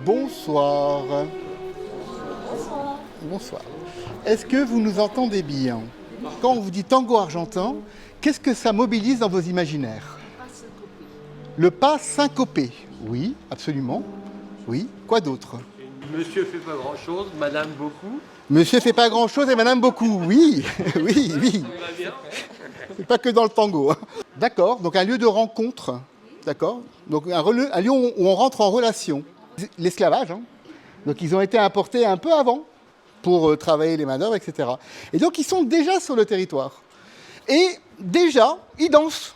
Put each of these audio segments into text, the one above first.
Bonsoir. Bonsoir. Bonsoir. Est-ce que vous nous entendez bien? Quand on vous dit tango argentin, qu'est-ce que ça mobilise dans vos imaginaires? Le pas syncopé. Oui, absolument. Oui. Quoi d'autre? Monsieur fait pas grand-chose, madame beaucoup. Monsieur fait pas grand-chose et madame beaucoup. Oui, oui, oui. Ça va bien. C'est pas que dans le tango. D'accord, donc un lieu de rencontre. D'accord. Donc un lieu où on rentre en relation. L'esclavage, hein. Donc ils ont été importés un peu avant pour travailler les manœuvres, etc. Et donc ils sont déjà sur le territoire. Et déjà, ils dansent.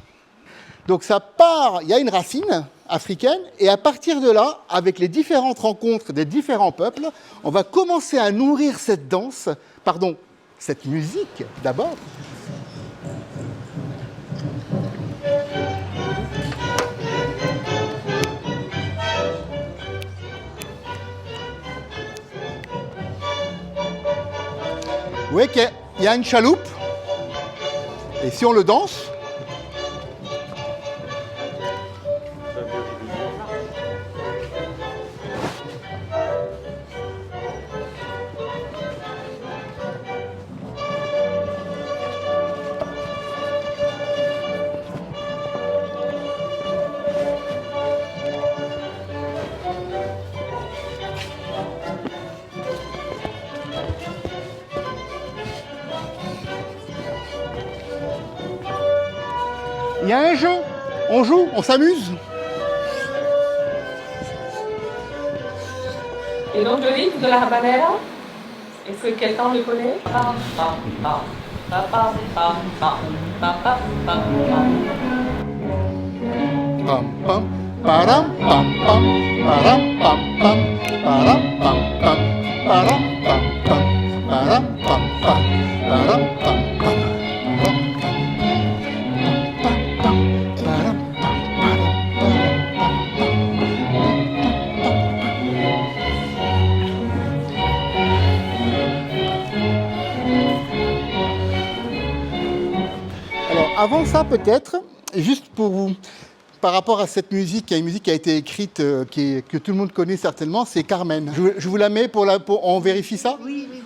Donc ça part, il y a une racine africaine, et à partir de là, avec les différentes rencontres des différents peuples, on va commencer à nourrir cette danse, cette musique d'abord. Vous voyez qu'il y a une chaloupe, et si on le danse, il y a un jeu, on joue, on s'amuse. Et donc le rythme de la habanera, est-ce que quelqu'un le connaît? Pam pam, param pam pam, param pam pam, param pam pam, param pam pam, param pam pam, param pam pam. Avant ça, peut-être, juste pour vous, par rapport à cette musique, il y a une musique qui a été écrite, que tout le monde connaît certainement, c'est Carmen. Je vous la mets on vérifie ça? Oui, oui,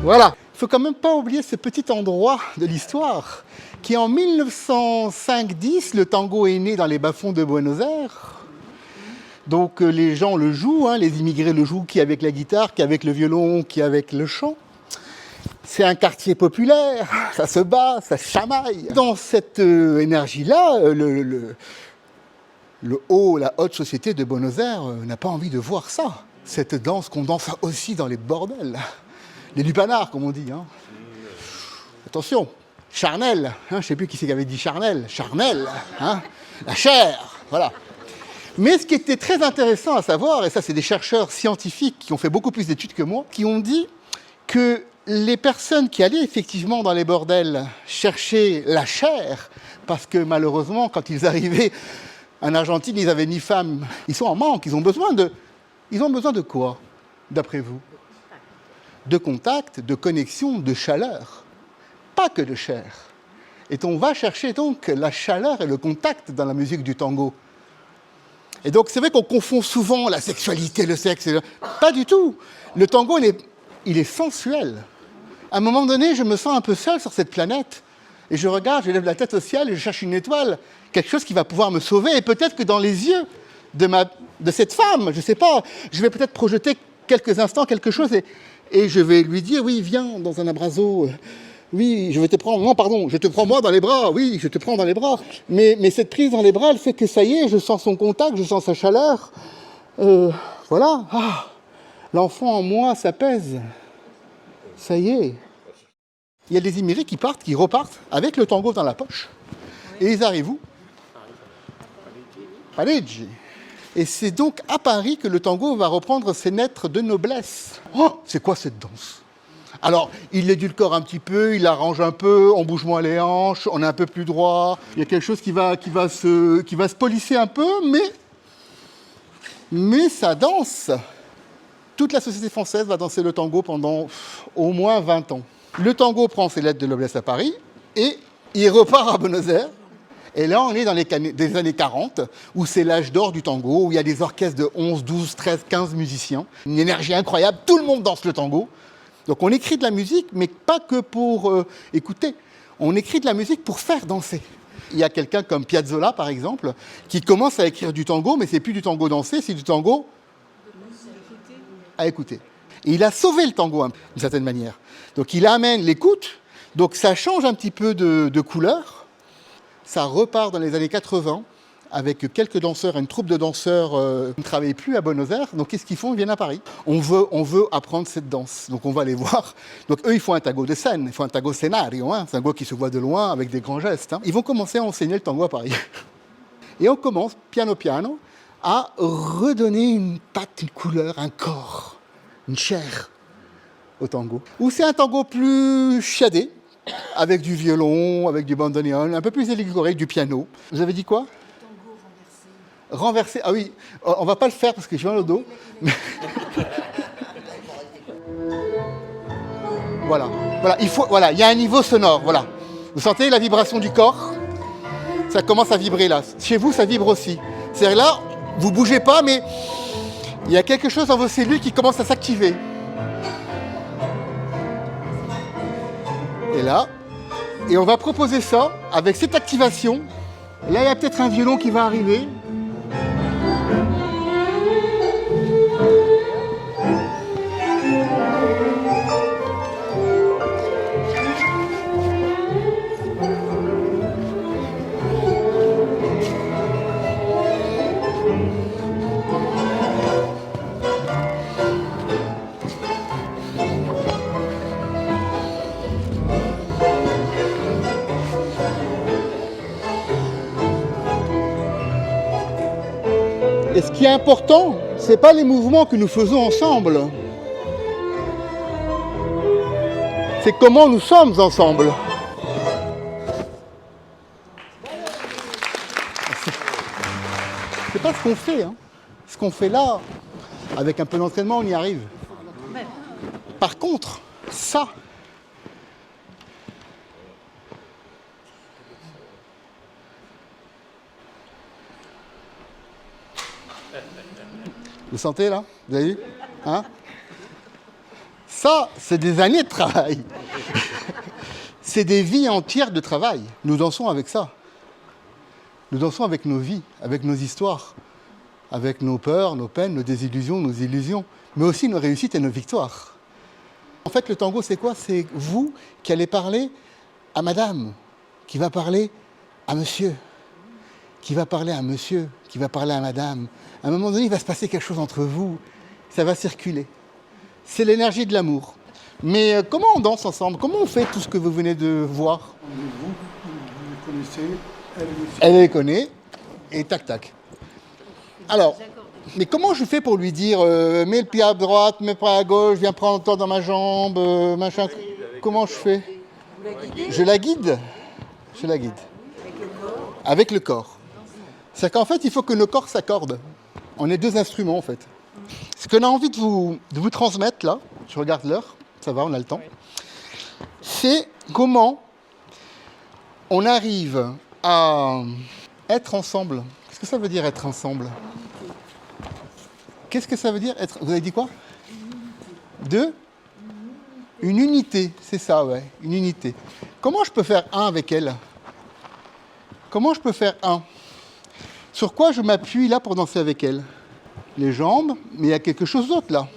Voilà. Il ne faut quand même pas oublier ce petit endroit de l'histoire qui, en 1905-10, le tango est né dans les bas-fonds de Buenos Aires. Donc les gens le jouent, hein, les immigrés le jouent, qui avec la guitare, qui avec le violon, qui avec le chant. C'est un quartier populaire, ça se bat, ça se chamaille. Dans cette énergie-là, la haute société de Buenos Aires n'a pas envie de voir ça. Cette danse qu'on danse aussi dans les bordels. Les lupanards, comme on dit. Hein. Attention, charnel, hein, je ne sais plus qui c'est qui avait dit charnel. Charnel, hein, la chair, voilà. Mais ce qui était très intéressant à savoir, et ça c'est des chercheurs scientifiques qui ont fait beaucoup plus d'études que moi, qui ont dit que les personnes qui allaient effectivement dans les bordels chercher la chair, parce que malheureusement, quand ils arrivaient en Argentine, ils n'avaient ni femme, ils sont en manque, ils ont besoin de quoi, d'après vous? De contact, de connexion, de chaleur. Pas que de chair. Et on va chercher donc la chaleur et le contact dans la musique du tango. Et donc c'est vrai qu'on confond souvent la sexualité, le sexe. Pas du tout. Le tango, il est sensuel. À un moment donné, je me sens un peu seul sur cette planète. Et je regarde, je lève la tête au ciel et je cherche une étoile. Quelque chose qui va pouvoir me sauver. Et peut-être que dans les yeux de cette femme, je ne sais pas, je vais peut-être projeter quelques instants quelque chose et je vais lui dire, oui, viens dans un abrazo, oui, je vais te prendre, non, pardon, je te prends moi dans les bras, oui, je te prends dans les bras. Mais cette prise dans les bras, elle fait que ça y est, je sens son contact, je sens sa chaleur. Voilà, l'enfant en moi s'apaise. Ça y est. Il y a des immigrés qui repartent avec le tango dans la poche. Et ils arrivent où? Parigi. Et c'est donc à Paris que le tango va reprendre ses lettres de noblesse. Oh, c'est quoi cette danse? Alors, il l'édulcore un petit peu, il arrange un peu, on bouge moins les hanches, on est un peu plus droit. Il y a quelque chose qui va se polisser un peu, mais ça danse. Toute la société française va danser le tango pendant au moins 20 ans. Le tango prend ses lettres de noblesse à Paris et il repart à Buenos Aires. Et là, on est dans des années 40, où c'est l'âge d'or du tango, où il y a des orchestres de 11, 12, 13, 15 musiciens. Une énergie incroyable, tout le monde danse le tango. Donc on écrit de la musique, mais pas que pour écouter. On écrit de la musique pour faire danser. Il y a quelqu'un comme Piazzolla, par exemple, qui commence à écrire du tango, mais c'est plus du tango dansé, c'est du tango à écouter. Et il a sauvé le tango, d'une certaine manière. Donc il amène l'écoute, donc ça change un petit peu de couleur. Ça repart dans les années 80 avec quelques danseurs, une troupe de danseurs qui ne travaillent plus à Buenos Aires. Donc qu'est-ce qu'ils font? Ils viennent à Paris. On veut apprendre cette danse. Donc on va les voir. Donc eux, ils font un tango de scène, ils font un tango scénario, un tango qui se voit de loin avec des grands gestes. Ils vont commencer à enseigner le tango à Paris. Et on commence, piano piano, à redonner une patte, une couleur, un corps, une chair au tango. Ou c'est un tango plus chiadé, avec du violon, avec du bandoneon, un peu plus élaboré, du piano. Vous avez dit quoi? Renversé. Ah oui, on va pas le faire parce que j'ai mal au dos. Mais... voilà, il y a un niveau sonore, voilà. Vous sentez la vibration du corps? Ça commence à vibrer là. Chez vous, ça vibre aussi. C'est-à-dire là, vous bougez pas, mais il y a quelque chose dans vos cellules qui commence à s'activer. Et là, et on va proposer ça avec cette activation. Et là, il y a peut-être un violon qui va arriver. Et ce qui est important, ce n'est pas les mouvements que nous faisons ensemble. C'est comment nous sommes ensemble. C'est pas ce qu'on fait. Hein. Ce qu'on fait là, avec un peu d'entraînement, on y arrive. Par contre, ça, vous sentez là? Vous avez vu? Hein? Ça, c'est des années de travail. C'est des vies entières de travail. Nous dansons avec ça. Nous dansons avec nos vies, avec nos histoires, avec nos peurs, nos peines, nos désillusions, nos illusions, mais aussi nos réussites et nos victoires. En fait, le tango, c'est quoi? C'est vous qui allez parler à madame, qui va parler à monsieur, qui va parler à monsieur, qui va parler à madame. À un moment donné, il va se passer quelque chose entre vous. Ça va circuler. C'est l'énergie de l'amour. Mais comment on danse ensemble? Comment on fait tout ce que vous venez de voir? Vous les connaissez, Elle les connaît, et tac tac. Alors, mais comment je fais pour lui dire mets le pied à droite, mets le pied à gauche, viens prendre toi dans ma jambe, machin. Comment je fais? Je la guide. Je la guide. Avec le corps. C'est qu'en fait, il faut que nos corps s'accordent. On est deux instruments, en fait. Ce qu'on a envie de vous transmettre, là, je regarde l'heure, ça va, on a le temps, c'est comment on arrive à être ensemble. Qu'est-ce que ça veut dire, être ensemble? Qu'est-ce que ça veut dire, être... Vous avez dit quoi? Une unité, c'est ça, ouais, une unité. Comment je peux faire un avec elle? Comment je peux faire un? Sur quoi je m'appuie là pour danser avec elle? Les jambes, mais il y a quelque chose d'autre là.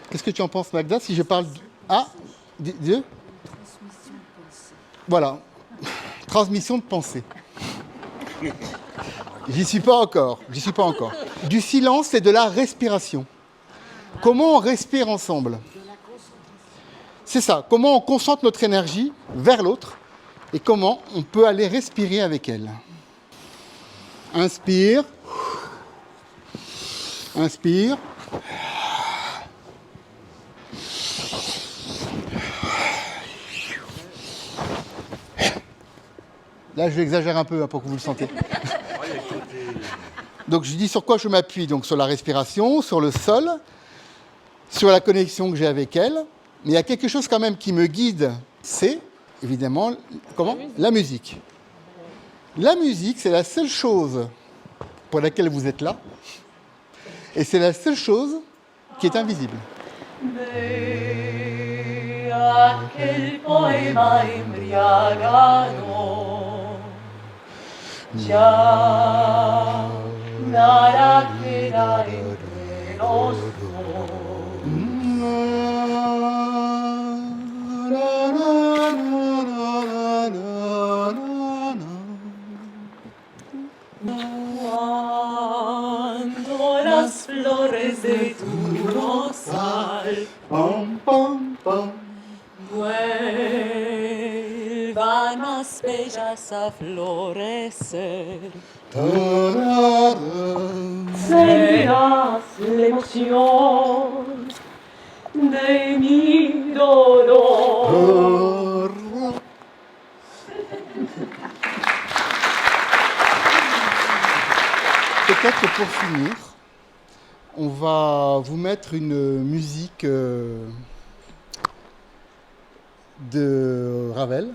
Qu'est-ce que tu en penses, Magda, si je parle... Ah, de... Voilà. Transmission de pensée. J'y suis pas encore. Du silence et de la respiration. Comment on respire ensemble? C'est ça. Comment on concentre notre énergie vers l'autre et comment on peut aller respirer avec elle. Inspire. Inspire. Là, j'exagère un peu hein, pour que vous le sentiez. Donc, je dis sur quoi je m'appuie. Donc, sur la respiration, sur le sol, sur la connexion que j'ai avec elle. Mais il y a quelque chose quand même qui me guide. C'est, évidemment, comment ? La musique. La musique, c'est la seule chose pour laquelle vous êtes là. Et c'est la seule chose qui est invisible. Aquel poema embriagado ya nada queda entre los Cuando las flores de tu rosal vuelvan más bellas a florecer, serás la emoción de mi dolor. Peut-être que pour finir, on va vous mettre une musique de Ravel.